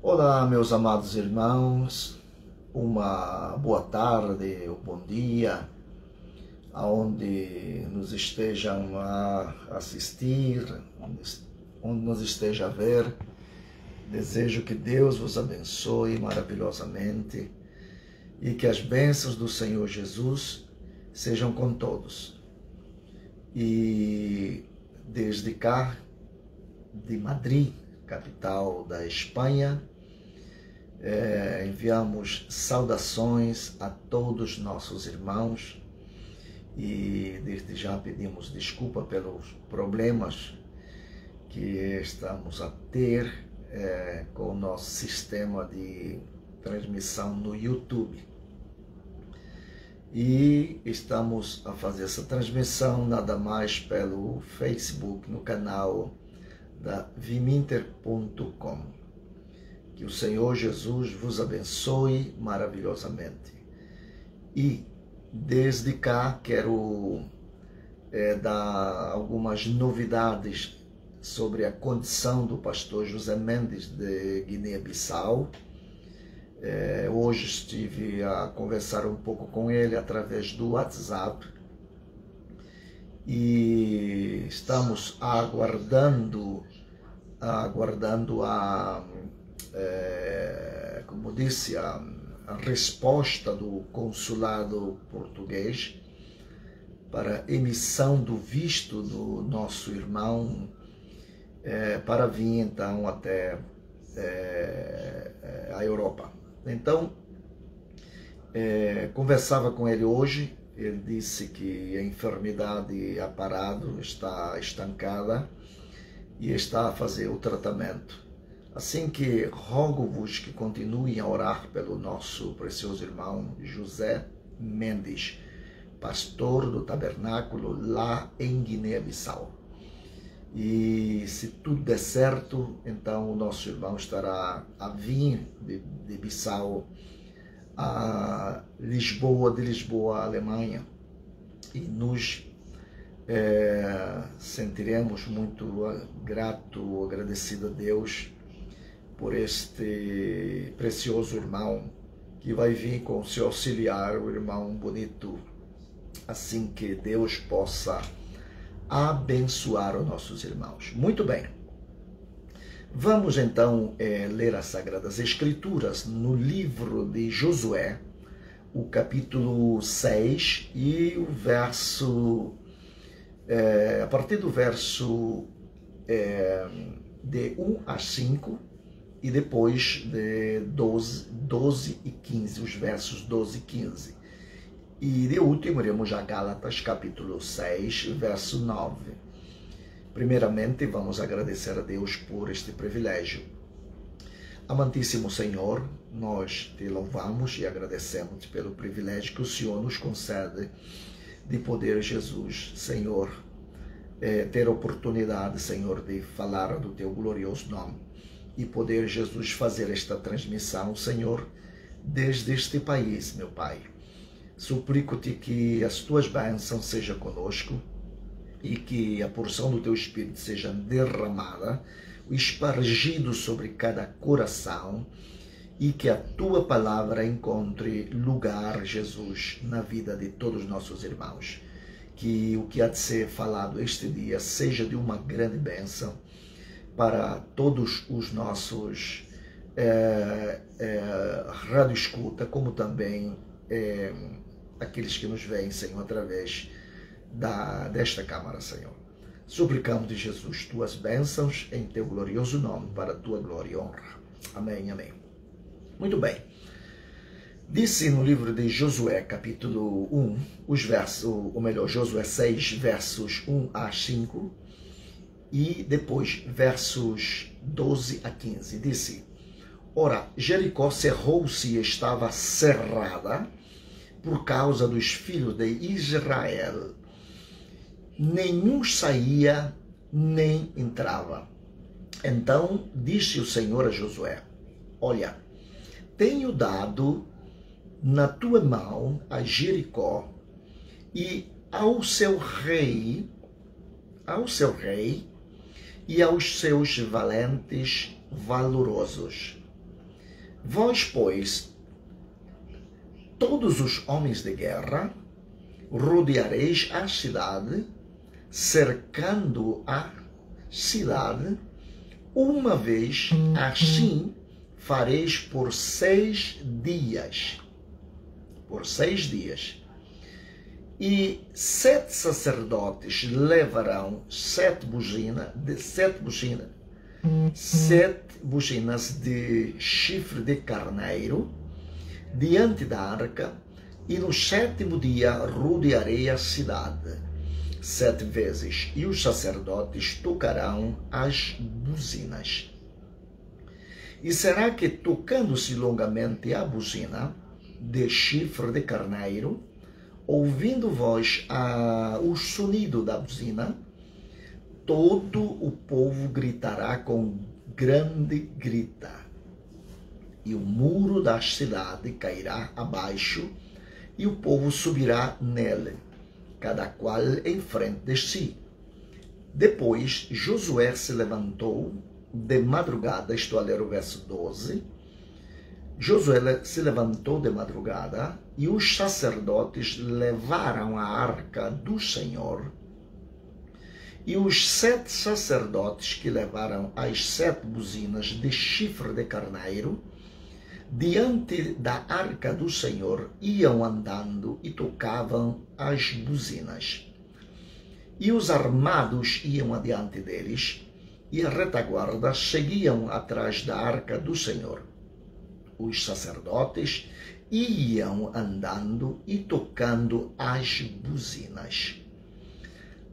Olá, meus amados irmãos, uma boa tarde ou bom dia, aonde nos estejam a assistir, onde nos esteja a ver. Desejo que Deus vos abençoe maravilhosamente e que as bênçãos do Senhor Jesus sejam com todos. E desde cá, de Madrid, capital da Espanha, enviamos saudações a todos nossos irmãos e desde já pedimos desculpa pelos problemas que estamos a ter com o nosso sistema de transmissão no YouTube. E estamos a fazer essa transmissão nada mais pelo Facebook, no canal da viminter.com. Que o Senhor Jesus vos abençoe maravilhosamente. E desde cá quero dar algumas novidades sobre a condição do pastor José Mendes de Guiné-Bissau. Hoje estive a conversar um pouco com ele através do WhatsApp e estamos aguardando como disse, a resposta do consulado português para emissão do visto do nosso irmão para vir então até a Europa. Então, conversava com ele hoje, ele disse que a enfermidade a parado, está estancada e está a fazer o tratamento. Assim que rogo-vos que continuem a orar pelo nosso precioso irmão José Mendes, pastor do tabernáculo lá em Guiné-Bissau. E se tudo der certo, então o nosso irmão estará a vir de Bissau a Lisboa, de Lisboa à Alemanha, e nos sentiremos muito grato, agradecido a Deus por este precioso irmão que vai vir com seu auxiliar, o irmão Bonito, assim que Deus possa abençoar os nossos irmãos. Muito bem. Vamos então ler as Sagradas Escrituras no livro de Josué, o capítulo 6 e o verso, a partir do verso de 1 a 5 e depois de 12 e 15, os versos 12 e 15. E de último iremos a Gálatas capítulo 6, verso 9. Primeiramente, vamos agradecer a Deus por este privilégio. Amantíssimo Senhor, nós te louvamos e agradecemos pelo privilégio que o Senhor nos concede de poder, Jesus, Senhor, ter a oportunidade, Senhor, de falar do teu glorioso nome e poder, Jesus, fazer esta transmissão, Senhor, desde este país, meu Pai. Suplico-te que as tuas bênçãos sejam conosco e que a porção do teu Espírito seja derramada, espargido sobre cada coração, e que a tua palavra encontre lugar, Jesus, na vida de todos os nossos irmãos. Que o que há de ser falado este dia seja de uma grande bênção para todos os nossos radioescuta, como também aqueles que nos veem, Senhor, através desta câmara, Senhor. Suplicamos de Jesus tuas bênçãos em teu glorioso nome, para a tua glória e honra. Amém, amém. Muito bem. Disse no livro de Josué, capítulo 1, Josué 6, versos 1 a 5, e depois versos 12 a 15. Disse: Ora, Jericó cerrou-se e estava cerrada por causa dos filhos de Israel. Nenhum saía, nem entrava. Então disse o Senhor a Josué: Olha, tenho dado na tua mão a Jericó e ao seu rei e aos seus valentes valorosos. Vós, pois, todos os homens de guerra, rodeareis a cidade, cercando a cidade, uma vez, assim fareis por 6 dias. Por 6 dias. E 7 sacerdotes levarão 7 buzinas de chifre de carneiro diante da arca, e no 7º dia rodearei a cidade 7 vezes, e os sacerdotes tocarão as buzinas. E será que, tocando-se longamente a buzina de chifre de carneiro, ouvindo vós o sonido da buzina, todo o povo gritará com grande grita, e o muro da cidade cairá abaixo, e o povo subirá nele, cada qual em frente de si. Depois Josué se levantou de madrugada, estou a ler o verso 12, Josué se levantou de madrugada, e os sacerdotes levaram a arca do Senhor, e os 7 sacerdotes que levaram as 7 buzinas de chifre de carneiro, diante da arca do Senhor, iam andando e tocavam as buzinas. E os armados iam adiante deles, e a retaguarda seguiam atrás da arca do Senhor. Os sacerdotes iam andando e tocando as buzinas.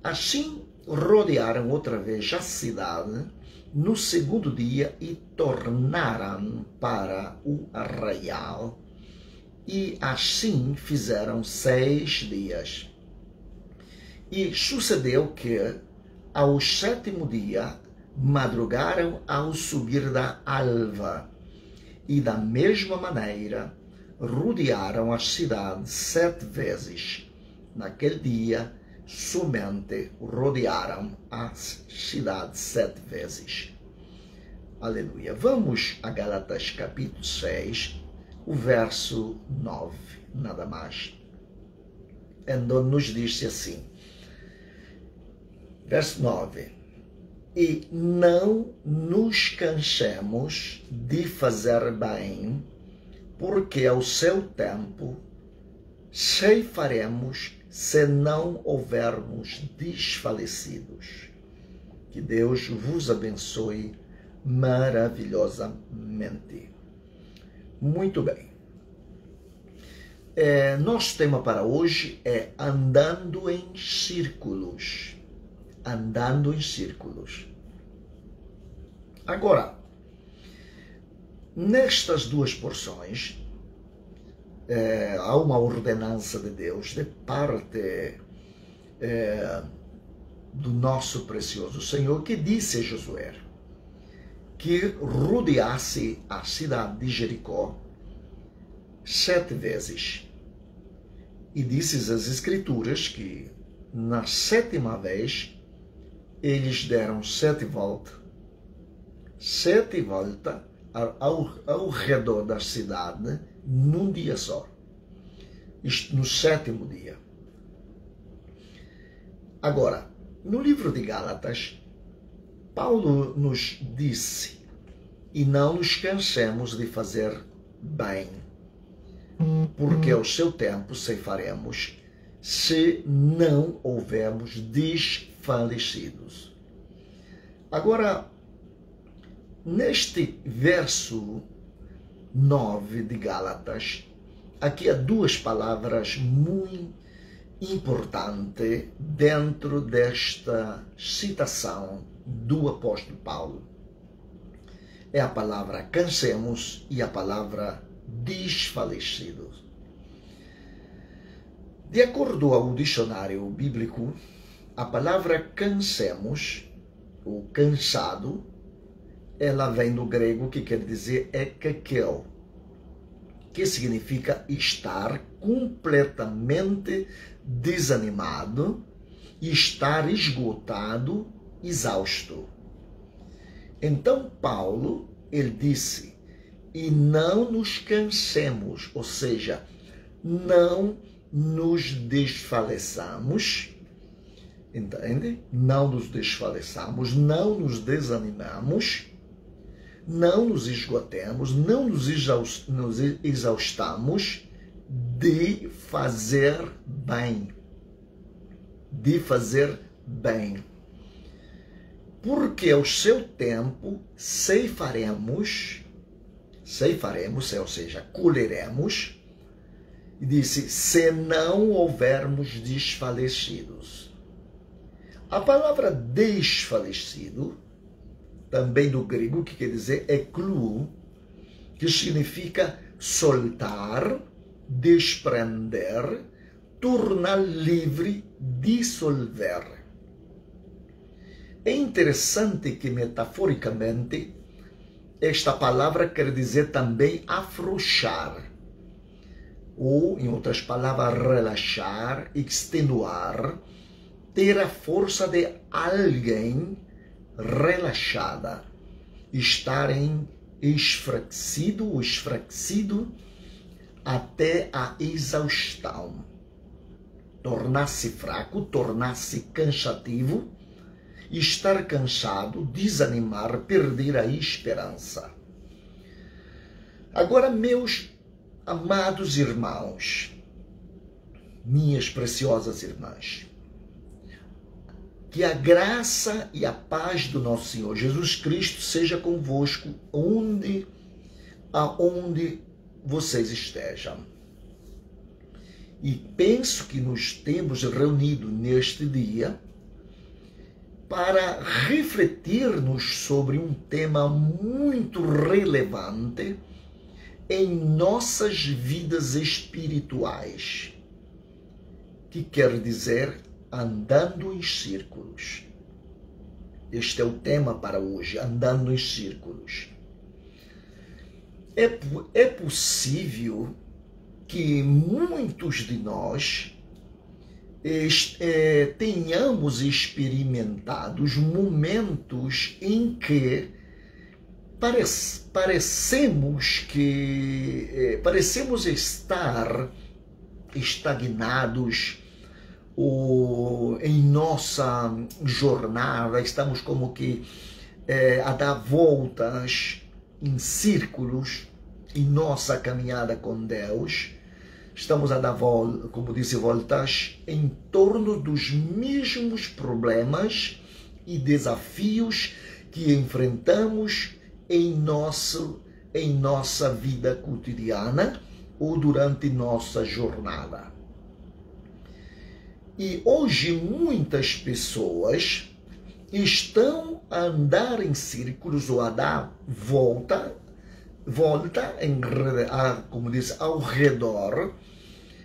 Assim rodearam outra vez a cidade no 2º dia e tornaram para o arraial, e assim fizeram 6 dias. E sucedeu que, ao 7º dia, madrugaram ao subir da alva, e da mesma maneira rodearam a cidade 7 vezes. Naquele dia, somente rodearam a cidade 7 vezes. Aleluia. Vamos a Gálatas capítulo 6, o verso 9, nada mais. Onde nos diz assim, verso 9: e não nos cansemos de fazer bem, porque ao seu tempo ceifaremos, se não houvermos desfalecidos. Que Deus vos abençoe maravilhosamente. Muito bem. Nosso tema para hoje é andando em círculos. Andando em círculos. Agora, nestas duas porções, há uma ordenança de Deus de parte do nosso precioso Senhor, que disse a Josué que rodeasse a cidade de Jericó 7 vezes. E disse as Escrituras que na 7ª vez eles deram 7 voltas, 7 voltas ao redor da cidade num dia só, isto no 7º dia. Agora, no livro de Gálatas, Paulo nos disse, e não nos cansemos de fazer bem, porque ao seu tempo ceifaremos, se não houvermos desfalecidos. Agora, neste verso 9 de Gálatas, aqui há 2 palavras muito importantes dentro desta citação do apóstolo Paulo. É a palavra cansemos e a palavra desfalecidos. De acordo ao dicionário bíblico, a palavra cansemos, ou cansado, ela vem do grego, que quer dizer ekakel, que significa estar completamente desanimado e estar esgotado, exausto. Então Paulo, ele disse e não nos cansemos, ou seja, não nos desfaleçamos, entende? Não nos desfaleçamos, não nos desanimamos, não nos esgotemos, não nos exaustamos de fazer bem. De fazer bem. Porque ao seu tempo ceifaremos, ou seja, colheremos, e disse, se não houvermos desfalecidos. A palavra desfalecido, também do grego, que quer dizer eklou, que significa soltar, desprender, tornar livre, dissolver. É interessante que, metaforicamente, esta palavra quer dizer também afrouxar, ou, em outras palavras, relaxar, extenuar, ter a força de alguém relaxada, estar esfraquecido até a exaustão, tornar-se fraco, tornar-se cansativo, estar cansado, desanimar, perder a esperança. Agora, meus amados irmãos, minhas preciosas irmãs, que a graça e a paz do nosso Senhor Jesus Cristo seja convosco aonde vocês estejam. E penso que nos temos reunido neste dia para refletirmos sobre um tema muito relevante em nossas vidas espirituais, que quer dizer andando em círculos. Este é o tema para hoje, andando em círculos. É possível que muitos de nós tenhamos experimentado momentos em que parecemos estar estagnados em nossa jornada, estamos como que a dar voltas em círculos em nossa caminhada com Deus. Estamos a dar voltas, como disse, voltas em torno dos mesmos problemas e desafios que enfrentamos em nossa vida cotidiana ou durante nossa jornada. E hoje muitas pessoas estão a andar em círculos ou a dar volta como diz, ao redor,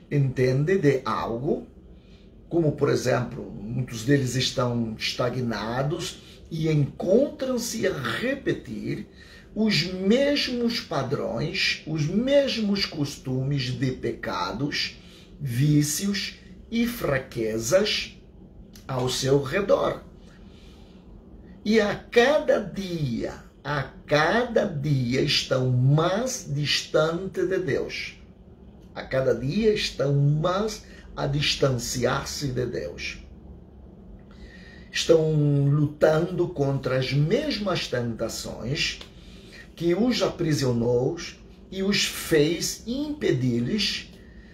entende, de algo, como por exemplo, muitos deles estão estagnados e encontram-se a repetir os mesmos padrões, os mesmos costumes de pecados, vícios e fraquezas ao seu redor. E a cada dia estão mais distantes de Deus. A cada dia estão mais a distanciar-se de Deus. Estão lutando contra as mesmas tentações que os aprisionou e os fez impedir-lhes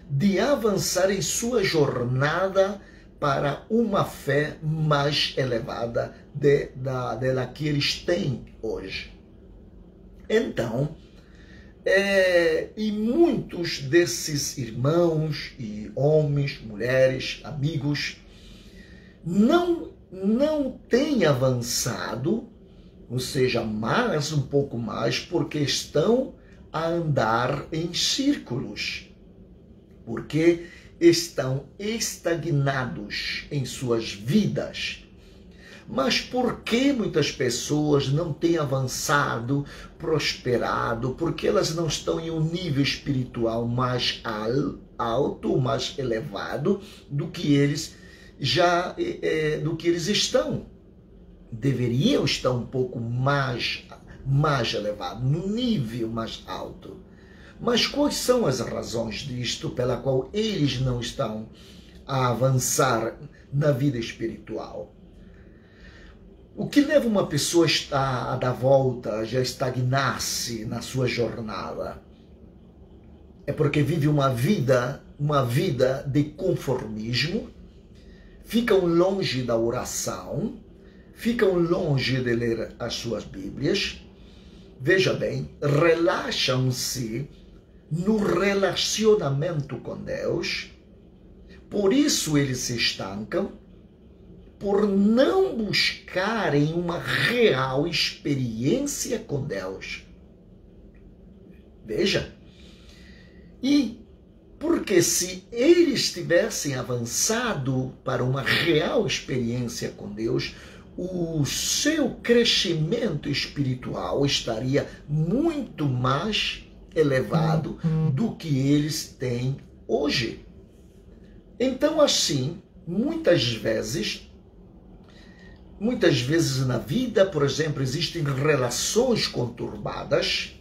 de avançar em sua jornada para uma fé mais elevada da que eles têm hoje. Então, e muitos desses irmãos e homens, mulheres, amigos, não têm avançado, ou seja, um pouco mais, porque estão a andar em círculos, porque estão estagnados em suas vidas. Mas por que muitas pessoas não têm avançado, prosperado? Porque elas não estão em um nível espiritual mais alto, mais elevado do que eles estão. Deveriam estar um pouco mais mais elevado, no nível mais alto. Mas quais são as razões disto pela qual eles não estão a avançar na vida espiritual? O que leva uma pessoa a dar volta, a estagnar-se na sua jornada? É porque vive uma vida de conformismo, ficam longe da oração, ficam longe de ler as suas Bíblias, veja bem, relaxam-se no relacionamento com Deus, por isso eles se estancam, por não buscarem uma real experiência com Deus. Veja, e porque se eles tivessem avançado para uma real experiência com Deus, o seu crescimento espiritual estaria muito mais elevado do que eles têm hoje. Então, assim, muitas vezes na vida, por exemplo, existem relações conturbadas,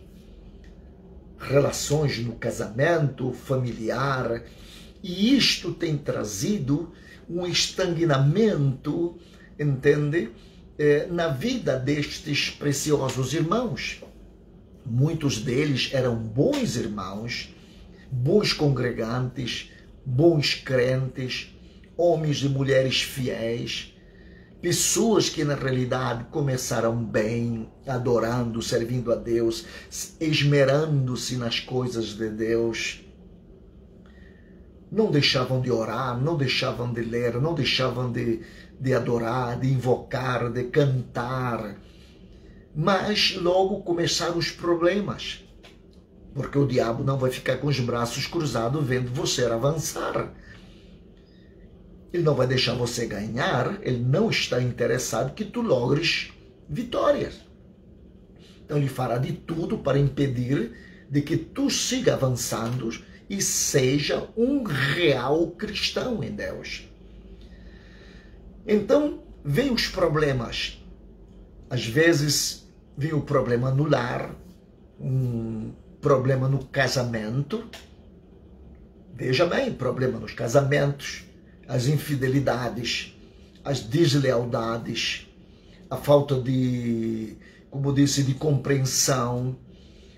relações no casamento familiar, e isto tem trazido um estagnamento, entende? Na vida destes preciosos irmãos. Muitos deles eram bons irmãos, bons congregantes, bons crentes, homens e mulheres fiéis, pessoas que na realidade começaram bem, adorando, servindo a Deus, esmerando-se nas coisas de Deus. Não deixavam de orar, não deixavam de ler, não deixavam de adorar, de invocar, de cantar. Mas logo começaram os problemas, porque o diabo não vai ficar com os braços cruzados vendo você avançar. Ele não vai deixar você ganhar, ele não está interessado que tu logres vitórias. Então ele fará de tudo para impedir de que tu siga avançando e seja um real cristão em Deus. Então, vem os problemas. Às vezes, vem o problema no lar, um problema no casamento. Veja bem, problema nos casamentos, as infidelidades, as deslealdades, a falta de, como disse, de compreensão,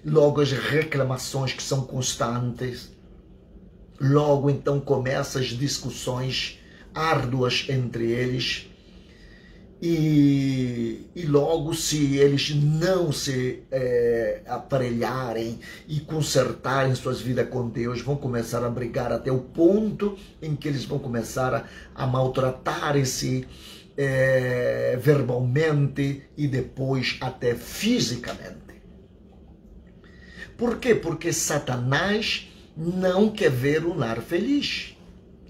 logo as reclamações que são constantes, logo então começam as discussões árduas entre eles, e logo se eles não se aparelharem e consertarem suas vidas com Deus, vão começar a brigar até o ponto em que eles vão começar a maltratar-se verbalmente e depois até fisicamente. Por quê? Porque Satanás não quer ver um lar feliz.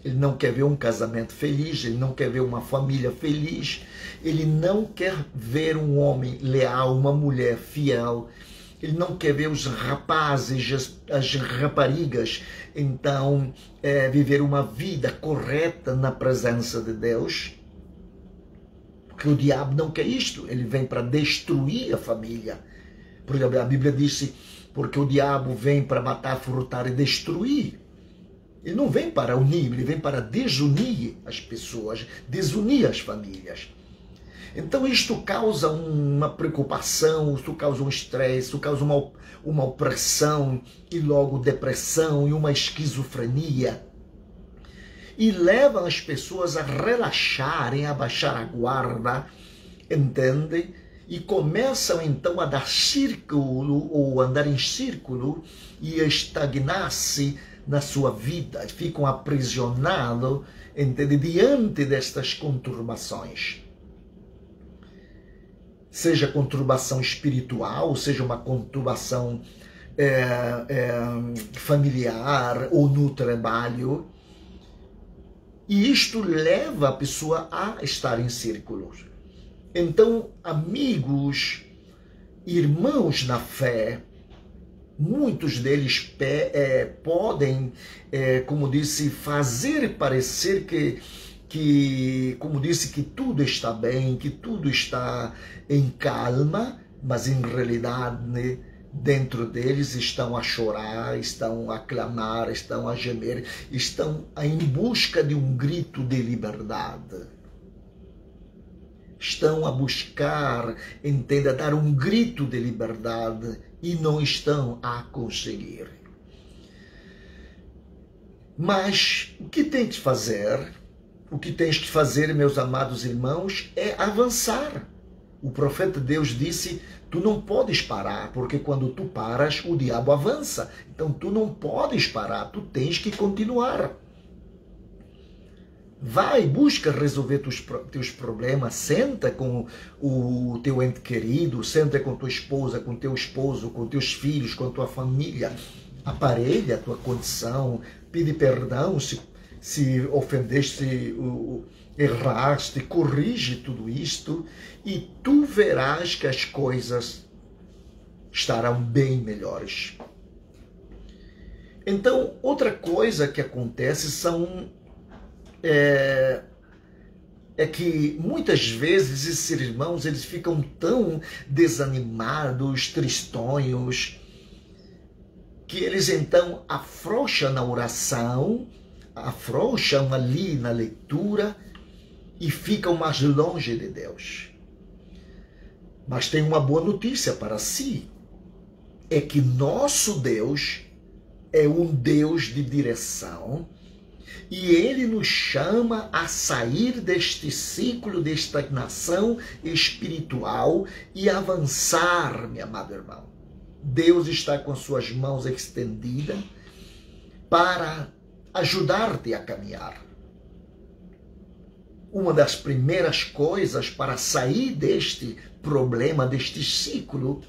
Ele não quer ver um casamento feliz, ele não quer ver uma família feliz, ele não quer ver um homem leal, uma mulher fiel, ele não quer ver os rapazes, as raparigas, então, viver uma vida correta na presença de Deus, porque o diabo não quer isto, ele vem para destruir a família. Por exemplo, a Bíblia disse, porque o diabo vem para matar, furtar e destruir. Ele não vem para unir, ele vem para desunir as pessoas, desunir as famílias. Então isto causa uma preocupação, isto causa um estresse, isto causa uma opressão, e logo depressão e uma esquizofrenia. E leva as pessoas a relaxarem, a baixar a guarda, entende? E começam então a dar círculo, ou andar em círculo, e a estagnar-se na sua vida, ficam aprisionados, entende? Diante destas conturbações. Seja conturbação espiritual, seja uma conturbação familiar ou no trabalho. E isto leva a pessoa a estar em círculos. Então, amigos, irmãos na fé, muitos deles podem, como disse, fazer parecer que, como disse, que tudo está bem, que tudo está em calma, mas em realidade, né, dentro deles estão a chorar, estão a clamar, estão a gemer, estão em busca de um grito de liberdade. Estão a buscar, entenda, dar um grito de liberdade e não estão a conseguir. Mas o que tens de fazer? O que tens de fazer, meus amados irmãos, é avançar. O profeta de Deus disse, tu não podes parar, porque quando tu paras, o diabo avança. Então tu não podes parar, tu tens que continuar. Vai, busca resolver teus problemas, senta com o teu ente querido, senta com tua esposa, com teu esposo, com teus filhos, com tua família. Aparelha a tua condição, pede perdão se ofendeste, erraste, corrige tudo isto e tu verás que as coisas estarão bem melhores. Então, outra coisa que acontece é que muitas vezes esses irmãos eles ficam tão desanimados, tristonhos, que eles então afrouxam na oração, afrouxam ali na leitura e ficam mais longe de Deus. Mas tem uma boa notícia para si, é que nosso Deus é um Deus de direção e Ele nos chama a sair deste ciclo de estagnação espiritual e avançar, meu amado irmão. Deus está com suas mãos estendidas para ajudar-te a caminhar. Uma das primeiras coisas para sair deste problema, deste ciclo,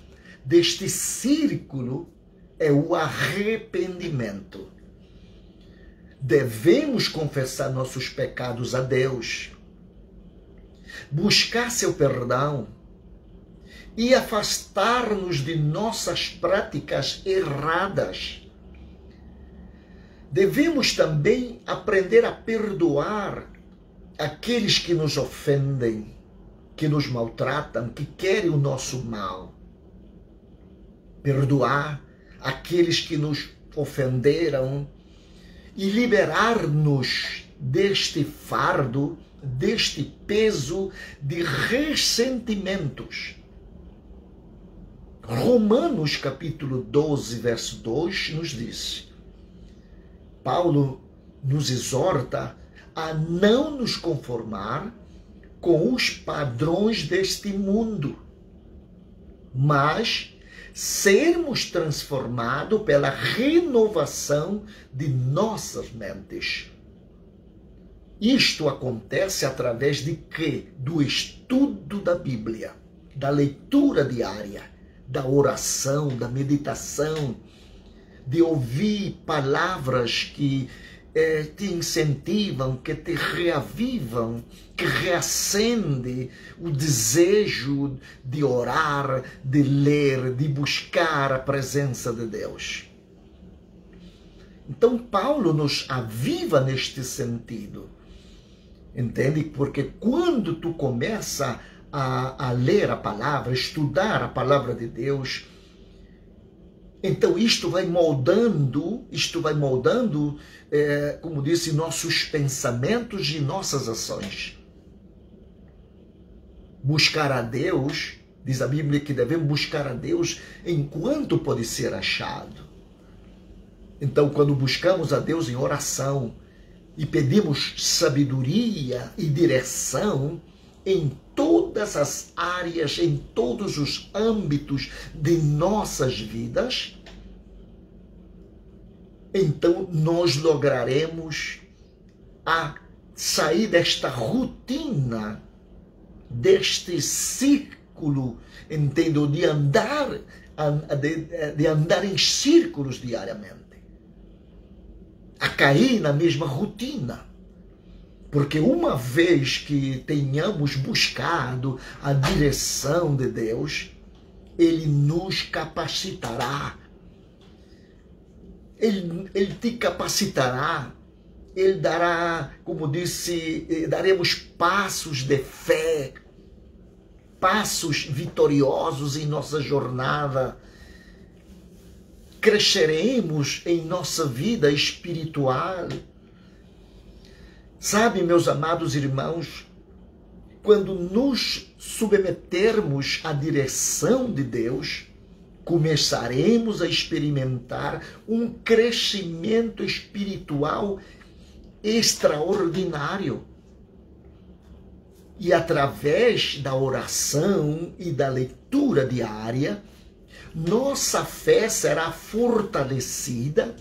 deste círculo, é o arrependimento. Devemos confessar nossos pecados a Deus, buscar seu perdão e afastar-nos de nossas práticas erradas. Devemos também aprender a perdoar aqueles que nos ofendem, que nos maltratam, que querem o nosso mal. Perdoar aqueles que nos ofenderam e liberar-nos deste fardo, deste peso de ressentimentos. Romanos capítulo 12, verso 2 nos diz, Paulo nos exorta a não nos conformar com os padrões deste mundo, mas sermos transformados pela renovação de nossas mentes. Isto acontece através de quê? Do estudo da Bíblia, da leitura diária, da oração, da meditação, de ouvir palavras que te incentivam, que te reavivam, que reacendem o desejo de orar, de ler, de buscar a presença de Deus. Então Paulo nos aviva neste sentido, entende? Porque quando tu começa a ler a palavra, estudar a palavra de Deus, então isto vai moldando, como disse, nossos pensamentos e nossas ações. Buscar a Deus, diz a Bíblia que devemos buscar a Deus enquanto pode ser achado. Então, quando buscamos a Deus em oração e pedimos sabedoria e direção em todas as áreas, em todos os âmbitos de nossas vidas, então nós lograremos a sair desta rotina, deste círculo, entendo, de andar em círculos diariamente, a cair na mesma rotina. Porque uma vez que tenhamos buscado a direção de Deus, Ele nos capacitará. Ele te capacitará. Ele dará, como disse, daremos passos de fé passos vitoriosos em nossa jornada. Cresceremos em nossa vida espiritual. Sabe, meus amados irmãos, quando nos submetermos à direção de Deus, começaremos a experimentar um crescimento espiritual extraordinário. E através da oração e da leitura diária, nossa fé será fortalecida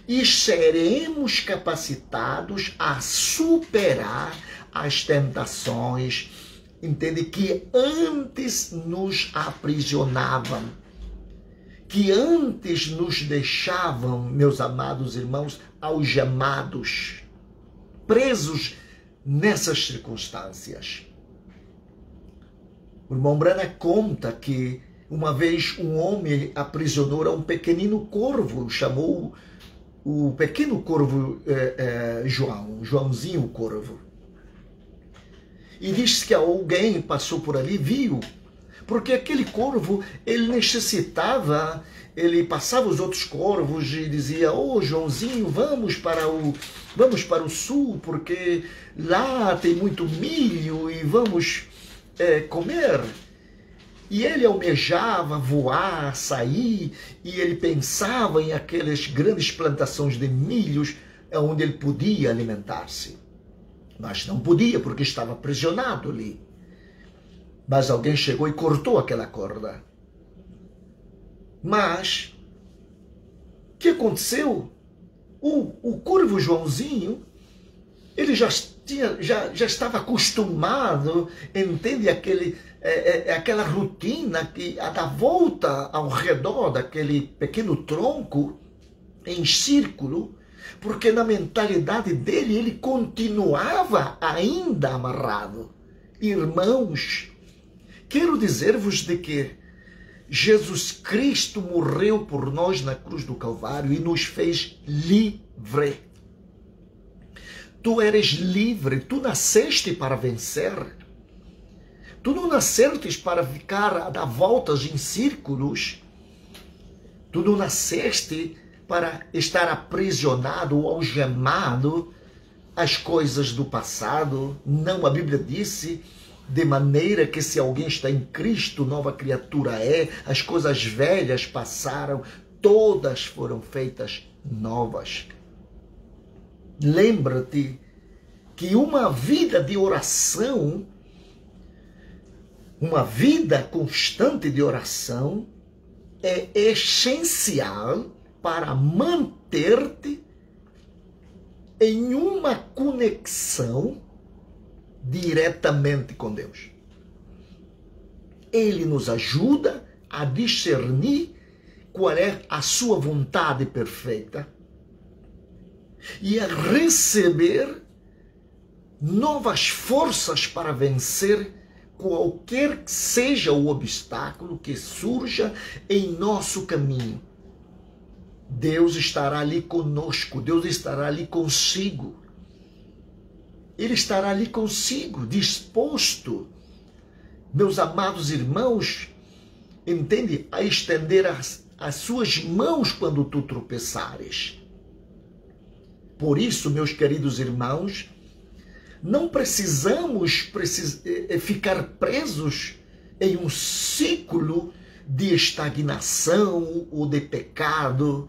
e seremos capacitados a superar as tentações, entende, que antes nos aprisionavam, que antes nos deixavam, meus amados irmãos, algemados, presos nessas circunstâncias. O irmão Branham conta que uma vez um homem aprisionou um pequenino corvo, chamou o pequeno corvo Joãozinho o corvo. E disse que alguém passou por ali, viu, porque aquele corvo, ele necessitava, ele passava os outros corvos e dizia: ô Joãozinho, vamos para o sul, porque lá tem muito milho e vamos comer. E ele almejava voar, sair, e ele pensava em aquelas grandes plantações de milhos onde ele podia alimentar-se. Mas não podia, porque estava aprisionado ali. Mas alguém chegou e cortou aquela corda. Mas, o que aconteceu? O corvo Joãozinho, ele já estava acostumado, entende, aquela rotina que a dar volta ao redor daquele pequeno tronco em círculo, porque na mentalidade dele ele continuava ainda amarrado. Irmãos, quero dizer-vos de que Jesus Cristo morreu por nós na cruz do Calvário e nos fez livre. Tu eres livre, tu nasceste para vencer. Tu não nascestes para ficar a dar voltas em círculos. Tu não nasceste para estar aprisionado ou algemado às coisas do passado. Não, a Bíblia disse, de maneira que se alguém está em Cristo, nova criatura é, as coisas velhas passaram, todas foram feitas novas. Lembra-te que uma vida de oração, uma vida constante de oração é essencial para manter-te em uma conexão diretamente com Deus. Ele nos ajuda a discernir qual é a sua vontade perfeita e a receber novas forças para vencer qualquer que seja o obstáculo que surja em nosso caminho. Deus estará ali conosco, Deus estará ali consigo. Ele estará ali consigo, disposto, meus amados irmãos, entende? A estender as suas mãos quando tu tropeçares. Por isso, meus queridos irmãos, não precisamos ficar presos em um ciclo de estagnação ou de pecado,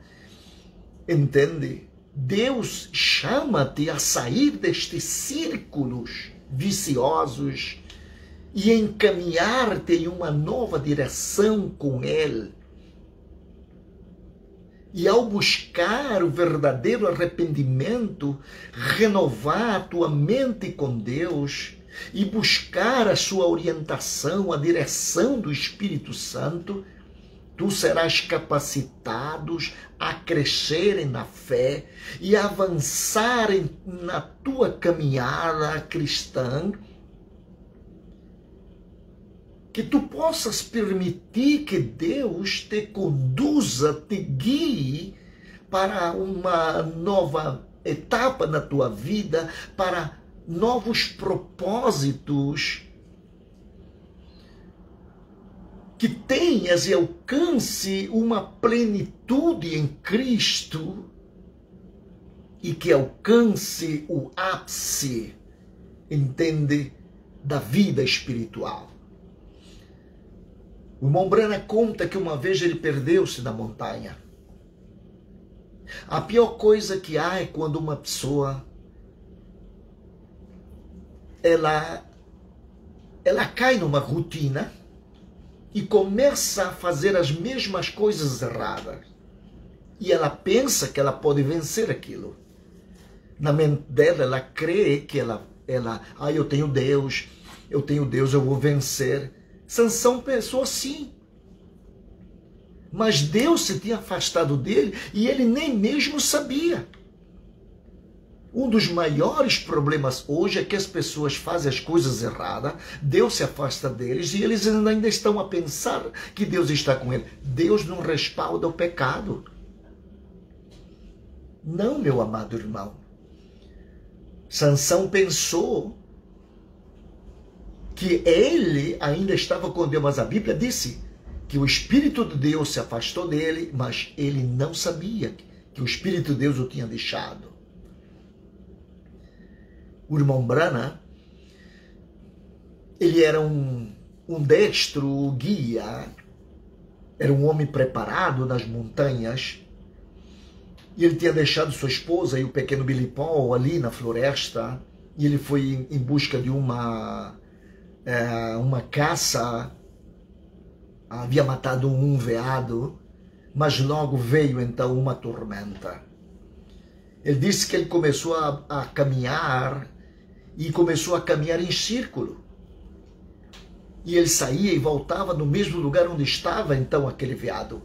entende? Deus chama-te a sair destes círculos viciosos e encaminhar-te em uma nova direção com Ele. E ao buscar o verdadeiro arrependimento, renovar a tua mente com Deus e buscar a sua orientação, a direção do Espírito Santo, tu serás capacitado a crescer na fé e avançar na tua caminhada cristã, que tu possas permitir que Deus te conduza, te guie para uma nova etapa na tua vida, para novos propósitos. que tenhas e alcance uma plenitude em Cristo e que alcance o ápice, entende, da vida espiritual. O irmão Branham conta que uma vez ele perdeu-se na montanha. A pior coisa que há é quando uma pessoa ela cai numa rotina e começa a fazer as mesmas coisas erradas. E ela pensa que ela pode vencer aquilo. Na mente dela, ela crê que eu tenho Deus, eu vou vencer. Sansão pensou assim. Mas Deus se tinha afastado dele e ele nem mesmo sabia. Um dos maiores problemas hoje é que as pessoas fazem as coisas erradas, Deus se afasta deles e eles ainda estão a pensar que Deus está com eles. Deus não respalda o pecado. Não, meu amado irmão. Sansão pensou que ele ainda estava com Deus, mas a Bíblia disse que o Espírito de Deus se afastou dele, mas ele não sabia que o Espírito de Deus o tinha deixado. O irmão Branham, ele era um destro guia, era um homem preparado nas montanhas, e ele tinha deixado sua esposa e o pequeno Billy Paul ali na floresta, e ele foi em busca de uma caça, havia matado um veado, mas logo veio então uma tormenta. Ele disse que ele começou a caminhar, e começou a caminhar em círculo. E ele saía e voltava no mesmo lugar onde estava então aquele veado.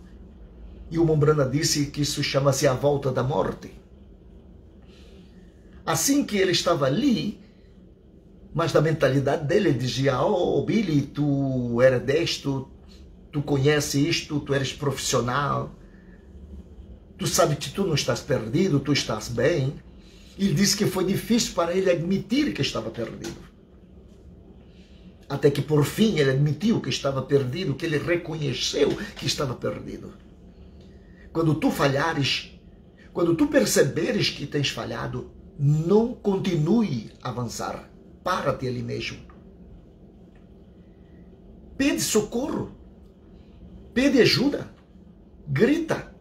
E o Mombrana disse que isso chama-se a volta da morte. Assim que ele estava ali, mas na mentalidade dele, ele dizia: oh Billy, tu eres destro, tu conheces isto, tu eres profissional, tu sabes que tu não estás perdido, tu estás bem. E ele disse que foi difícil para ele admitir que estava perdido. Até que por fim ele admitiu que estava perdido, que ele reconheceu que estava perdido. Quando tu falhares, quando tu perceberes que tens falhado, não continue a avançar. Para-te ali mesmo. Pede socorro. Pede ajuda. Grita.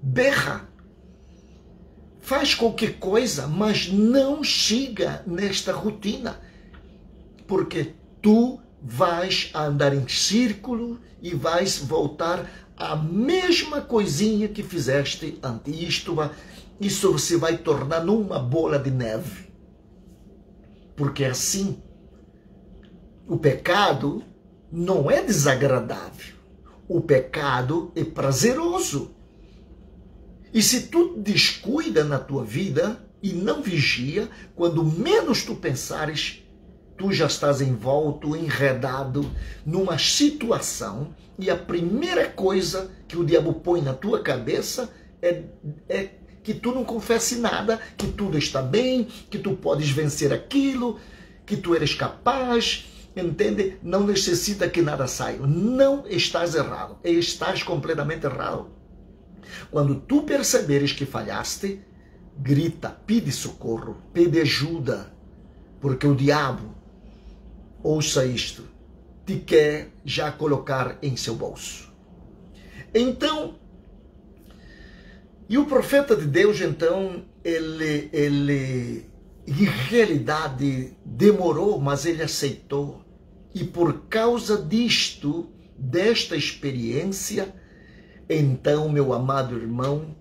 Berra. Faz qualquer coisa, mas não chega nesta rotina. Porque tu vais andar em círculo e vais voltar à mesma coisinha que fizeste antes. Isso se vai tornar numa bola de neve. Porque assim, o pecado não é desagradável. O pecado é prazeroso. E se tu descuida na tua vida e não vigia, quando menos tu pensares, tu já estás envolto, enredado numa situação, e a primeira coisa que o diabo põe na tua cabeça é que tu não confesse nada, que tudo está bem, que tu podes vencer aquilo, que tu eres capaz, entende? Não necessita que nada saia. Não estás errado, estás completamente errado. Quando tu perceberes que falhaste, grita, pede socorro, pede ajuda, porque o diabo, ouça isto, te quer já colocar em seu bolso. Então, e o profeta de Deus, então, ele em realidade demorou, mas ele aceitou. E por causa disto, desta experiência, então, meu amado irmão,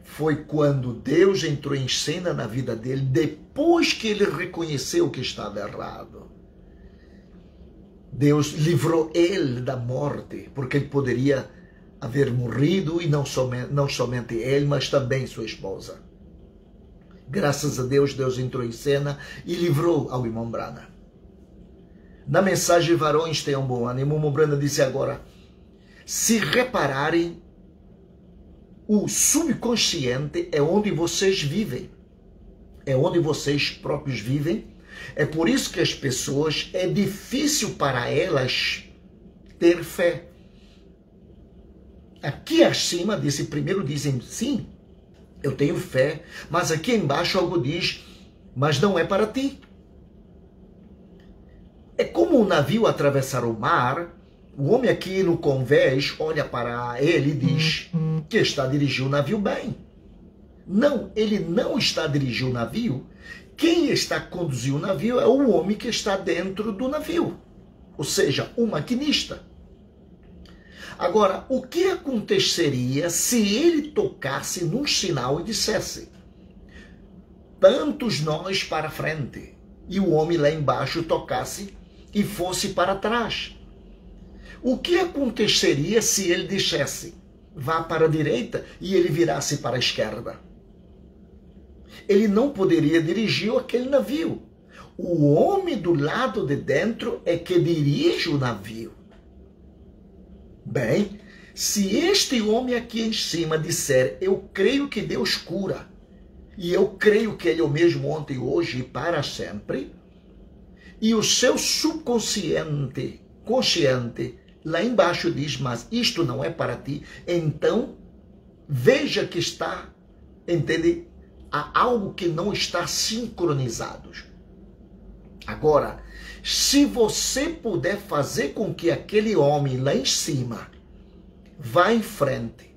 foi quando Deus entrou em cena na vida dele, depois que ele reconheceu que estava errado. Deus livrou ele da morte, porque ele poderia haver morrido, e não somente ele, mas também sua esposa. Graças a Deus, Deus entrou em cena e livrou ao irmão Branham. Na mensagem Varões Tenham Bom Ânimo, o irmão Branham disse agora: se repararem, o subconsciente é onde vocês vivem. É onde vocês próprios vivem. É por isso que as pessoas, é difícil para elas ter fé. Aqui acima, primeiro dizem, sim, eu tenho fé, mas aqui embaixo algo diz, mas não é para ti. É como um navio atravessar o mar, o homem aqui no convés olha para ele e diz que está a dirigir o navio bem. Não, ele não está a dirigir o navio. Quem está a conduzir o navio é o homem que está dentro do navio, ou seja, o maquinista. Agora, o que aconteceria se ele tocasse num sinal e dissesse tantos nós para frente, e o homem lá embaixo tocasse e fosse para trás? O que aconteceria se ele dissesse vá para a direita e ele virasse para a esquerda? Ele não poderia dirigir aquele navio. O homem do lado de dentro é que dirige o navio. Bem, se este homem aqui em cima disser, eu creio que Deus cura, e eu creio que Ele é o mesmo ontem, hoje e para sempre, e o seu subconsciente, consciente, lá embaixo diz, mas isto não é para ti, então veja que está, entende? Há algo que não está sincronizado. Agora, se você puder fazer com que aquele homem lá em cima vá em frente,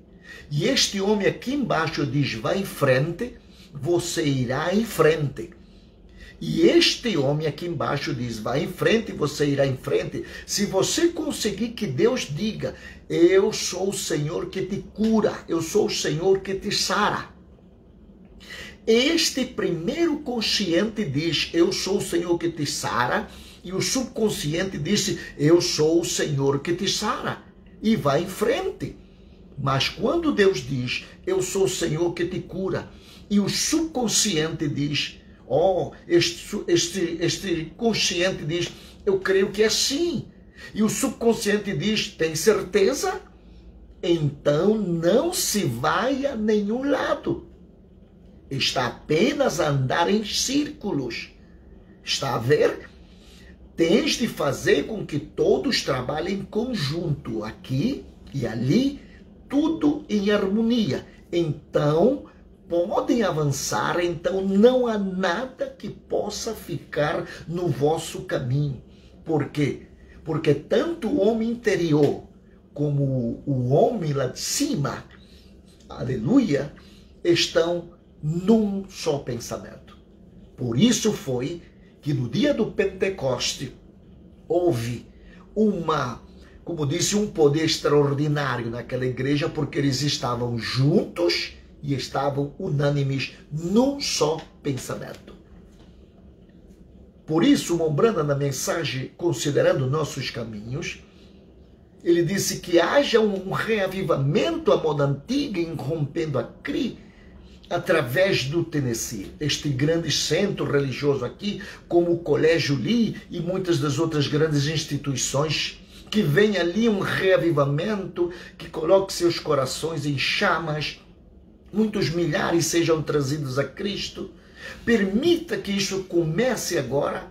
e este homem aqui embaixo diz vá em frente, você irá em frente. E este homem aqui embaixo diz vá em frente, você irá em frente. Se você conseguir que Deus diga, eu sou o Senhor que te cura, eu sou o Senhor que te sara. Este primeiro consciente diz, eu sou o Senhor que te sara, e o subconsciente disse, eu sou o Senhor que te sara, e vai em frente. Mas quando Deus diz, eu sou o Senhor que te cura, e o subconsciente diz, este consciente diz, eu creio que é sim, e o subconsciente diz, tem certeza? Então não se vai a nenhum lado. Está apenas a andar em círculos. Está a ver? Tens de fazer com que todos trabalhem em conjunto, aqui e ali, tudo em harmonia. Então, podem avançar, então não há nada que possa ficar no vosso caminho. Por quê? Porque tanto o homem interior como o homem lá de cima, aleluia, estão num só pensamento. Por isso foi que no dia do Pentecoste houve como disse, um poder extraordinário naquela igreja, porque eles estavam juntos e estavam unânimes num só pensamento. Por isso, Mombrana, na mensagem Considerando Nossos Caminhos, ele disse que haja um reavivamento à moda antiga, irrompendo a CRI, através do Tennessee, este grande centro religioso aqui, como o Colégio Lee e muitas das outras grandes instituições, que venha ali um reavivamento, que coloque seus corações em chamas, muitos milhares sejam trazidos a Cristo. Permita que isso comece agora,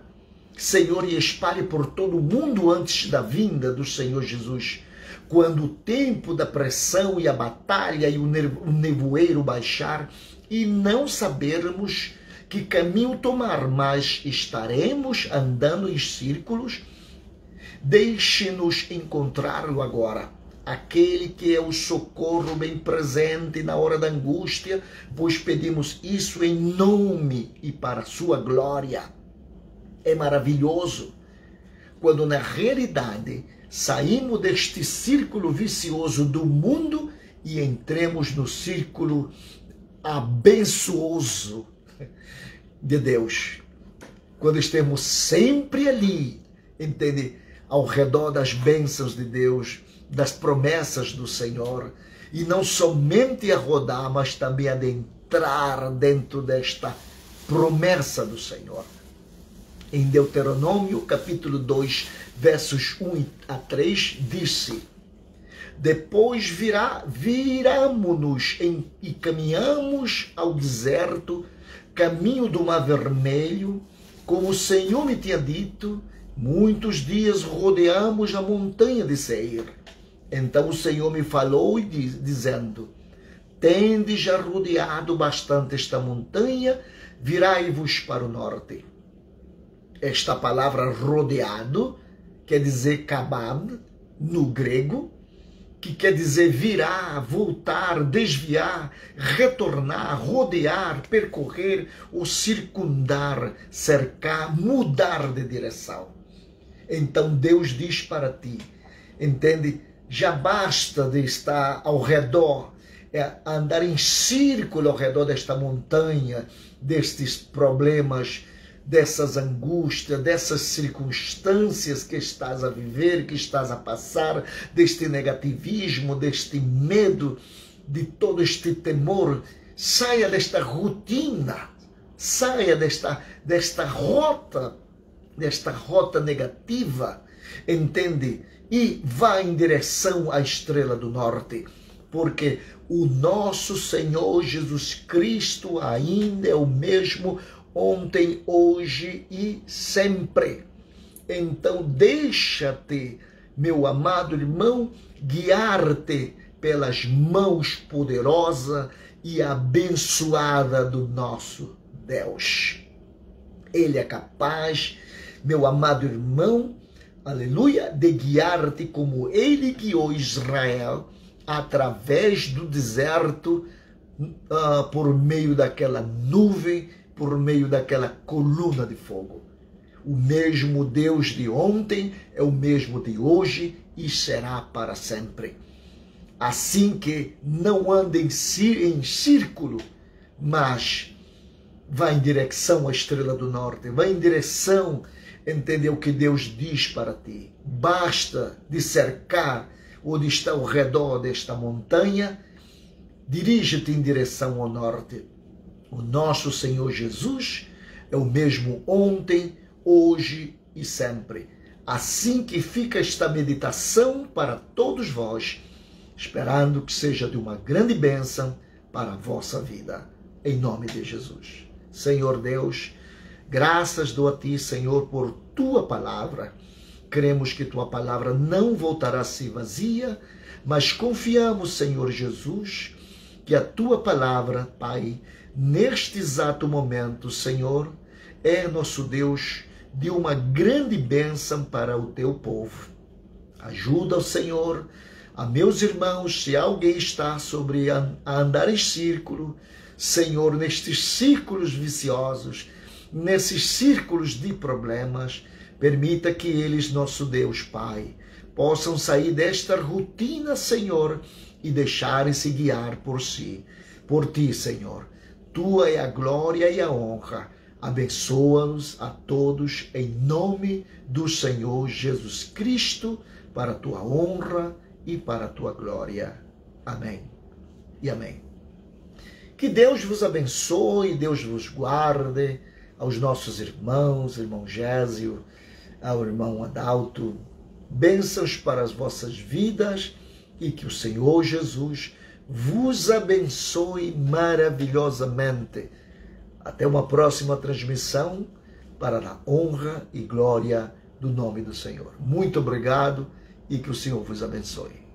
Senhor, e espalhe por todo o mundo antes da vinda do Senhor Jesus. Quando o tempo da pressão e a batalha e o nevoeiro baixar e não sabermos que caminho tomar, mas estaremos andando em círculos, deixe-nos encontrá-lo agora, aquele que é o socorro bem presente na hora da angústia, pois pedimos isso em nome e para a sua glória. É maravilhoso quando na realidade saímos deste círculo vicioso do mundo e entremos no círculo abençoso de Deus. Quando estamos sempre ali, entende? Ao redor das bênçãos de Deus, das promessas do Senhor, e não somente a rodar, mas também a adentrar dentro desta promessa do Senhor. Em Deuteronômio, capítulo 2, versos 1 a 3, disse: depois viramo-nos e caminhamos ao deserto, caminho do Mar Vermelho, como o Senhor me tinha dito, Muitos dias rodeamos a montanha de Seir. Então o Senhor me falou dizendo: tendes já rodeado bastante esta montanha, virai-vos para o norte. Esta palavra rodeado quer dizer kabad, no grego, que quer dizer virar, voltar, desviar, retornar, rodear, percorrer ou circundar, cercar, mudar de direção. Então Deus diz para ti, entende? Já basta de estar ao redor, andar em círculo ao redor desta montanha, destes problemas, dessas angústias, dessas circunstâncias que estás a viver, que estás a passar, deste negativismo, deste medo, de todo este temor. Saia desta rotina, saia desta rota negativa, entende? E vá em direção à estrela do norte, porque o nosso Senhor Jesus Cristo ainda é o mesmo ontem, hoje e sempre. Então deixa-te, meu amado irmão, guiar-te pelas mãos poderosas e abençoada do nosso Deus. Ele é capaz, meu amado irmão, aleluia, de guiar-te como ele guiou Israel através do deserto, por meio daquela nuvem, por meio daquela coluna de fogo. O mesmo Deus de ontem é o mesmo de hoje e será para sempre. Assim que não ande em círculo, mas vá em direção à estrela do norte, vá em direção, entender o que Deus diz para ti. Basta de cercar ou de estar ao redor desta montanha, dirige-te em direção ao norte. O nosso Senhor Jesus é o mesmo ontem, hoje e sempre. Assim que fica esta meditação para todos vós, esperando que seja de uma grande bênção para a vossa vida. Em nome de Jesus. Senhor Deus, graças dou a Ti, Senhor, por Tua palavra. Cremos que Tua palavra não voltará a ser vazia, mas confiamos, Senhor Jesus, que a Tua palavra, Pai, neste exato momento, Senhor, é nosso Deus de uma grande bênção para o Teu povo. Ajuda, Senhor, a meus irmãos, se alguém está sobre a andar em círculo, Senhor, nestes círculos viciosos, nesses círculos de problemas, permita que eles, nosso Deus, Pai, possam sair desta rotina, Senhor, e deixarem-se guiar por si, por Ti, Senhor. Tua é a glória e a honra. Abençoa-nos a todos em nome do Senhor Jesus Cristo, para a Tua honra e para a Tua glória. Amém e amém. Que Deus vos abençoe, Deus vos guarde, aos nossos irmãos, irmão Gésio, ao irmão Adalto, bênçãos para as vossas vidas e que o Senhor Jesus vos abençoe maravilhosamente. Até uma próxima transmissão para a honra e glória do nome do Senhor. Muito obrigado e que o Senhor vos abençoe.